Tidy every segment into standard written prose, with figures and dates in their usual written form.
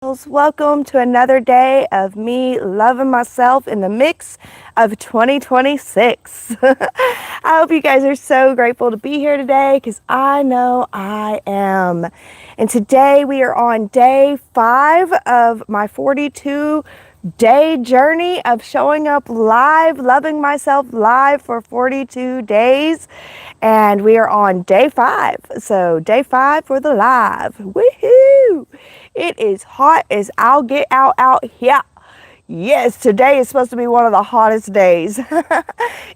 Welcome to another day of me loving myself in the mix of 2026. I hope you guys are so grateful to be here today because I know I am. And today we are on day 5 of my 42-day journey of showing up live, loving myself live for 42 days. And we are on day 5. So day 5 for the live. Woohoo! It is hot as I'll get out here. Yes, today is supposed to be one of the hottest days.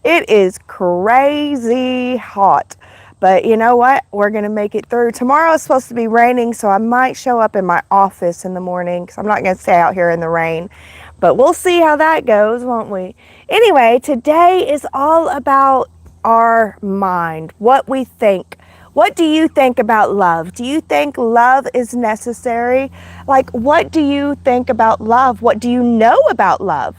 It is crazy hot. But you know what? We're going to make it through. Tomorrow is supposed to be raining, so I might show up in my office in the morning because I'm not going to stay out here in the rain. But we'll see how that goes, won't we? Anyway, today is all about our mind, what we think. What do you think about love? Do you think love is necessary? Like, what do you think about love? What do you know about love?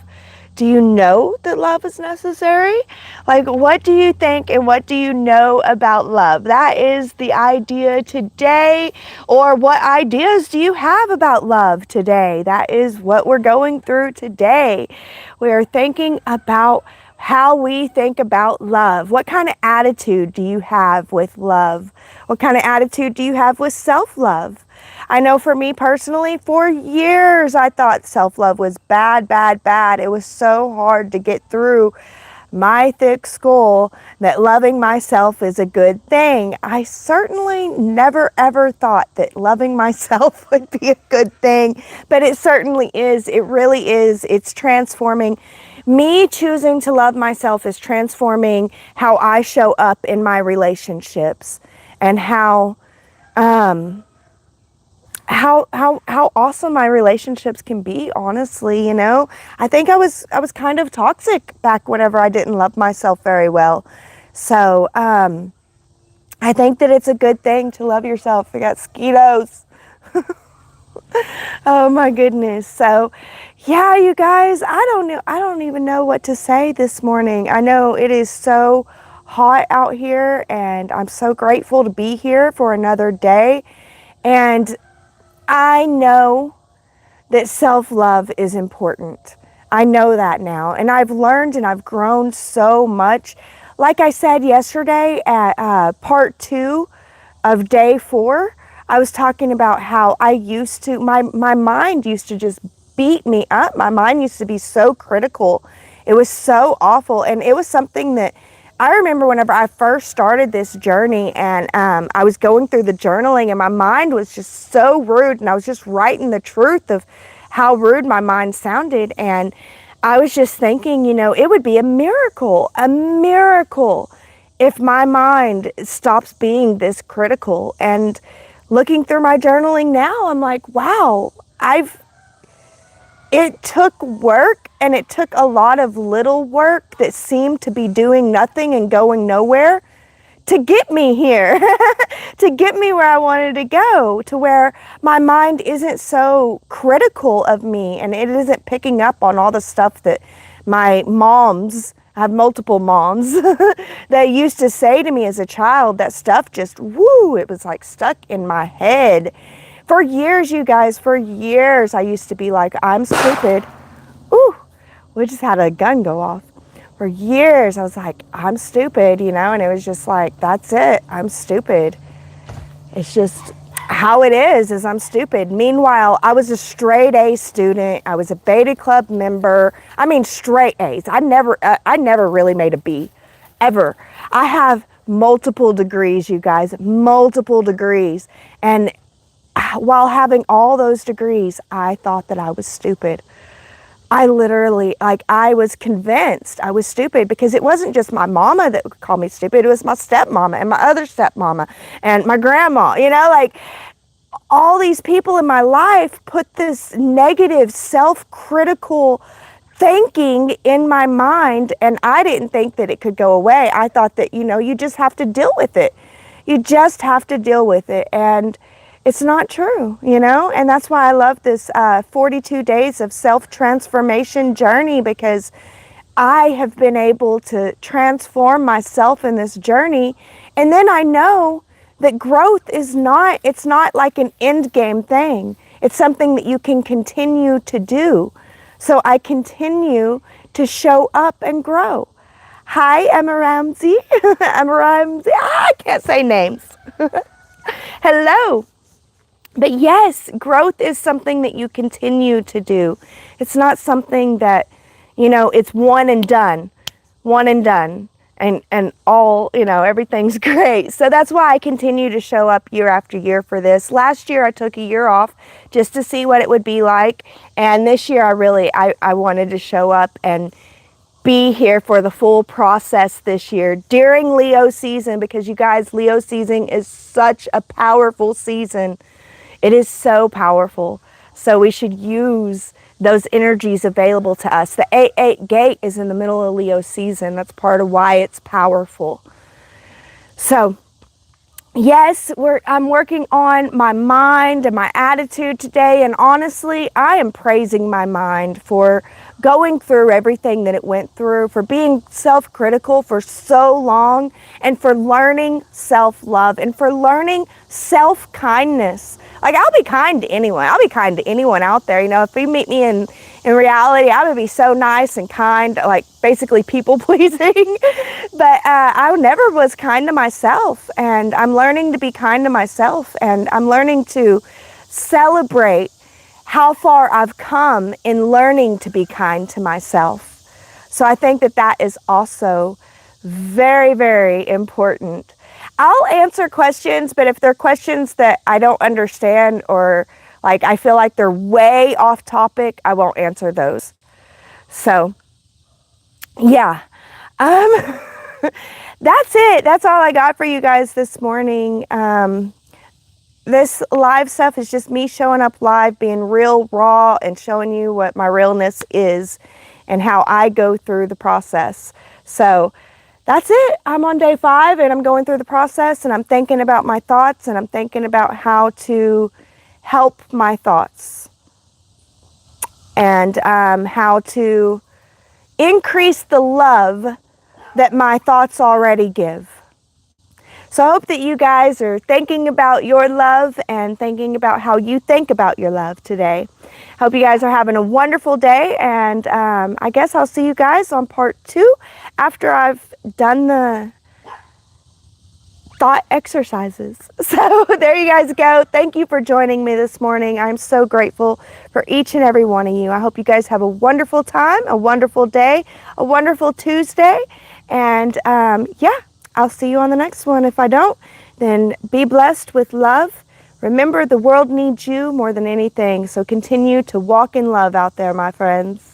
Do you know that love is necessary? Like, what do you think and what do you know about love? That is the idea today. Or what ideas do you have about love today? That is what we're going through today. We are thinking about how we think about love. What kind of attitude do you have with love? What kind of attitude do you have with self-love? I know for me personally, for years I thought self-love was bad, bad, bad. It was so hard to get through my thick skull that loving myself is a good thing. I certainly never ever thought that loving myself would be a good thing, but it certainly is. It really is. It's transforming. Me choosing to love myself is transforming how I show up in my relationships and how awesome my relationships can be, honestly. I think I was kind of toxic back whenever I didn't love myself very well. So I think that it's a good thing to love yourself. I got mosquitoes. Oh my goodness. So yeah, you guys, I don't even know what to say this morning. I know it is so hot out here and I'm so grateful to be here for another day. And I know that self-love is important. I know that now. And I've learned and I've grown so much. Like I said yesterday at part 2 of day 4, I was talking about how I used to, my mind used to just beat me up. My mind used to be so critical. It was so awful. And it was something that I remember whenever I first started this journey and I was going through the journaling and my mind was just so rude and I was just writing the truth of how rude my mind sounded. And I was just thinking, it would be a miracle if my mind stops being this critical. And looking through my journaling now, I'm like, wow, it took work and it took a lot of little work that seemed to be doing nothing and going nowhere to get me here, to get me where I wanted to go, to where my mind isn't so critical of me and it isn't picking up on all the stuff that my moms, I have multiple moms, that used to say to me as a child. That stuff just, it was like stuck in my head. For years, you guys, for years, I used to be like, I'm stupid. Ooh, we just had a gun go off. For years, I was like, I'm stupid, and it was just like, that's it, I'm stupid. It's just how it is I'm stupid. Meanwhile, I was a straight A student. I was a Beta Club member. I mean, straight A's. I never really made a B, ever. I have multiple degrees, you guys, multiple degrees. And while having all those degrees, I thought that I was stupid. I literally, I was convinced I was stupid because it wasn't just my mama that would call me stupid. It was my stepmama and my other stepmama and my grandma, all these people in my life put this negative, self-critical thinking in my mind, and I didn't think that it could go away. I thought that, you just have to deal with it. You just have to deal with it. And it's not true, and that's why I love this 42 days of self-transformation journey, because I have been able to transform myself in this journey. And then I know that growth is not, it's not like an end game thing. It's something that you can continue to do. So I continue to show up and grow. Hi, Emma Ramsey. Emma Ramsey. I can't say names. Hello. But yes, growth is something that you continue to do. It's not something that, it's one and done. One and done. And all, everything's great. So that's why I continue to show up year after year for this. Last year I took a year off just to see what it would be like. And this year I wanted to show up and be here for the full process this year during Leo season, because you guys, Leo season is such a powerful season. It is so powerful. So we should use those energies available to us. The 8-8 gate is in the middle of Leo season. That's part of why it's powerful. So yes, I'm working on my mind and my attitude today. And honestly, I am praising my mind for going through everything that it went through, for being self-critical for so long, and for learning self-love and for learning self-kindness. Like, I'll be kind to anyone. I'll be kind to anyone out there. If you meet me in reality, I would be so nice and kind, like basically people pleasing. But I never was kind to myself, and I'm learning to be kind to myself, and I'm learning to celebrate how far I've come in learning to be kind to myself. So I think that is also very, very important. I'll answer questions, but if they're questions that I don't understand, or like I feel like they're way off topic, I won't answer those. So yeah, that's it. That's all I got for you guys this morning. This live stuff is just me showing up live, being real raw, and showing you what my realness is and how I go through the process. So that's it. I'm on day 5 and I'm going through the process, and I'm thinking about my thoughts, and I'm thinking about how to help my thoughts, and how to increase the love that my thoughts already give. So I hope that you guys are thinking about your love and thinking about how you think about your love today. Hope you guys are having a wonderful day, and I guess I'll see you guys on part 2 after I've done the thought exercises. So there you guys go. Thank you for joining me this morning. I'm so grateful for each and every one of you. I hope you guys have a wonderful time, a wonderful day, a wonderful Tuesday, and yeah. I'll see you on the next one. If I don't, then be blessed with love. Remember, the world needs you more than anything, so continue to walk in love out there, my friends.